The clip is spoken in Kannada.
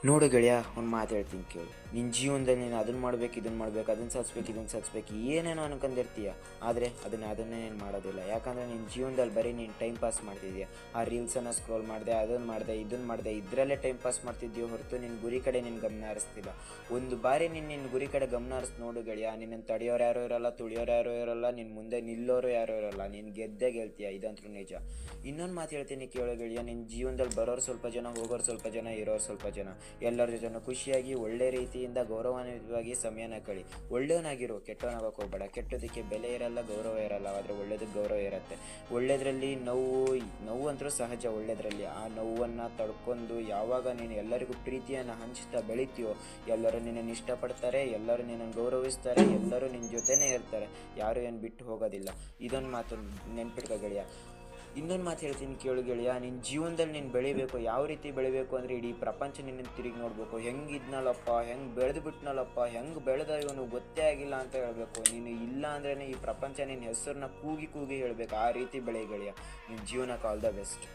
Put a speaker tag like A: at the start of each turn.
A: ನೋಡು ಗೆಳೆಯ, ಒಂದು ಮಾತು ಹೇಳ್ತೀನಿ ಕೇಳು. ನಿನ್ನ ಜೀವನದಲ್ಲಿ ನೀನು ಅದನ್ನು ಮಾಡಬೇಕು, ಇದನ್ನು ಮಾಡಬೇಕು, ಅದನ್ನು ಸಾಧಿಸ್ಬೇಕು, ಇದನ್ನು ಸಾಧಿಸ್ಬೇಕು, ಏನೇನೋ ಅನ್ಕೊಂಡಿರ್ತೀಯ. ಆದರೆ ಅದನ್ನೇ ನೀನು ಮಾಡೋದಿಲ್ಲ. ಯಾಕಂದರೆ ನಿನ್ನ ಜೀವನದಲ್ಲಿ ಬರೀ ನೀನು ಟೈಮ್ ಪಾಸ್ ಮಾಡ್ತಿದ್ದೀಯ. ಆ ರೀಲ್ಸನ್ನು ಸ್ಕ್ರೋಲ್ ಮಾಡಿದೆ, ಅದನ್ನು ಮಾಡಿದೆ, ಇದನ್ನು ಮಾಡಿದೆ, ಇದರಲ್ಲೇ ಟೈಮ್ ಪಾಸ್ ಮಾಡ್ತಿದ್ದೀಯೋ ಹೊರತು ನಿನ್ನ ಗುರಿ ಕಡೆ ನೀನು ಗಮನ ಹರಿಸ್ತಿಲ್ಲ. ಒಂದು ಬಾರಿ ನಿನ್ನ ಗುರಿ ಕಡೆ ಗಮನ ಹರಿಸ್ ನೋಡು ಗೆಳೆಯ, ನಿನ್ನನ್ನು ತಡೆಯೋರು ಯಾರೂ ಇರೋಲ್ಲ, ತುಳಿಯೋರು ಯಾರೂ ಇರೋಲ್ಲ, ನಿನ್ನ ಮುಂದೆ ನಿಲ್ಲೋರು ಯಾರೂ ಇರೋಲ್ಲ. ನೀನು ಗೆದ್ದೇ ಗೆಲ್ತೀಯ, ಇದಂತೂ ನಿಜ. ಇನ್ನೊಂದು ಮಾತು ಹೇಳ್ತೀನಿ ಕೇಳೋ ಗೆಳೆಯ, ನಿನ್ನ ಜೀವನದಲ್ಲಿ ಬರೋರು ಸ್ವಲ್ಪ ಜನ, ಹೋಗೋರು ಸ್ವಲ್ಪ ಜನ, ಇರೋರು ಸ್ವಲ್ಪ ಜನ. ಎಲ್ಲರ ಜೊತೆ ಖುಷಿಯಾಗಿ ಒಳ್ಳೆ ರೀತಿಯಿಂದ ಗೌರವಾನ್ವಿತವಾಗಿ ಸಮಯನ ಕಳಿ. ಒಳ್ಳೆಯವನಾಗಿರು, ಕೆಟ್ಟವನಾಗಕ್ಕೆ ಹೋಗಬೇಡ. ಕೆಟ್ಟದಕ್ಕೆ ಬೆಲೆ ಇರಲ್ಲ, ಗೌರವ ಇರಲ್ಲ. ಆದರೆ ಒಳ್ಳೇದಕ್ಕೆ ಗೌರವ ಇರುತ್ತೆ. ಒಳ್ಳೆಯದ್ರಲ್ಲಿ ನೋವು ಅಂತೂ ಸಹಜ. ಒಳ್ಳೆಯದ್ರಲ್ಲಿ ಆ ನೋವನ್ನು ತಡ್ಕೊಂಡು ಯಾವಾಗ ನೀನು ಎಲ್ಲರಿಗೂ ಪ್ರೀತಿಯನ್ನು ಹಂಚ್ತಾ ಬೆಳಿತೀಯೋ, ಎಲ್ಲರೂ ನಿನ್ನನ್ನು ಇಷ್ಟಪಡ್ತಾರೆ, ಎಲ್ಲರೂ ನಿನ್ನನ್ನು ಗೌರವಿಸ್ತಾರೆ, ಎಲ್ಲರೂ ನಿನ್ನ ಜೊತೆನೇ ಇರ್ತಾರೆ. ಯಾರೂ ಏನು ಬಿಟ್ಟು ಹೋಗೋದಿಲ್ಲ. ಇದೊಂದು ಮಾತು ನೆನ್ಪಿಟ್ಕೋ ಗೆಳೆಯ. ಇನ್ನೊಂದು ಮಾತು ಹೇಳ್ತೀನಿ ಕೇಳು ಗೆಳೆಯ, ನಿನ್ನ ಜೀವನದಲ್ಲಿ ನೀನು ಬೆಳಿಬೇಕು. ಯಾವ ರೀತಿ ಬೆಳಿಬೇಕು ಅಂದರೆ, ಇಡೀ ಪ್ರಪಂಚ ನಿನ್ನನ್ನು ತಿರುಗಿ ನೋಡಬೇಕು. ಹೆಂಗಿದ್ನಲ್ಲಪ್ಪ, ಹೆಂಗೆ ಬೆಳೆದು ಬಿಟ್ನಲ್ಲಪ್ಪ, ಹೆಂಗೆ ಬೆಳೆದ ಇವನು ಗೊತ್ತೇ ಆಗಿಲ್ಲ ಅಂತ ಹೇಳಬೇಕು. ನೀನು ಇಲ್ಲ ಅಂದ್ರೇ ಈ ಪ್ರಪಂಚ ನಿನ್ನ ಹೆಸರನ್ನ ಕೂಗಿ ಕೂಗಿ ಹೇಳಬೇಕು. ಆ ರೀತಿ ಬೆಳೆ ಗೆಳೆಯ. ನಿನ್ನ ಜೀವನಕ್ಕೆ ಆಲ್ ದ ಬೆಸ್ಟ್.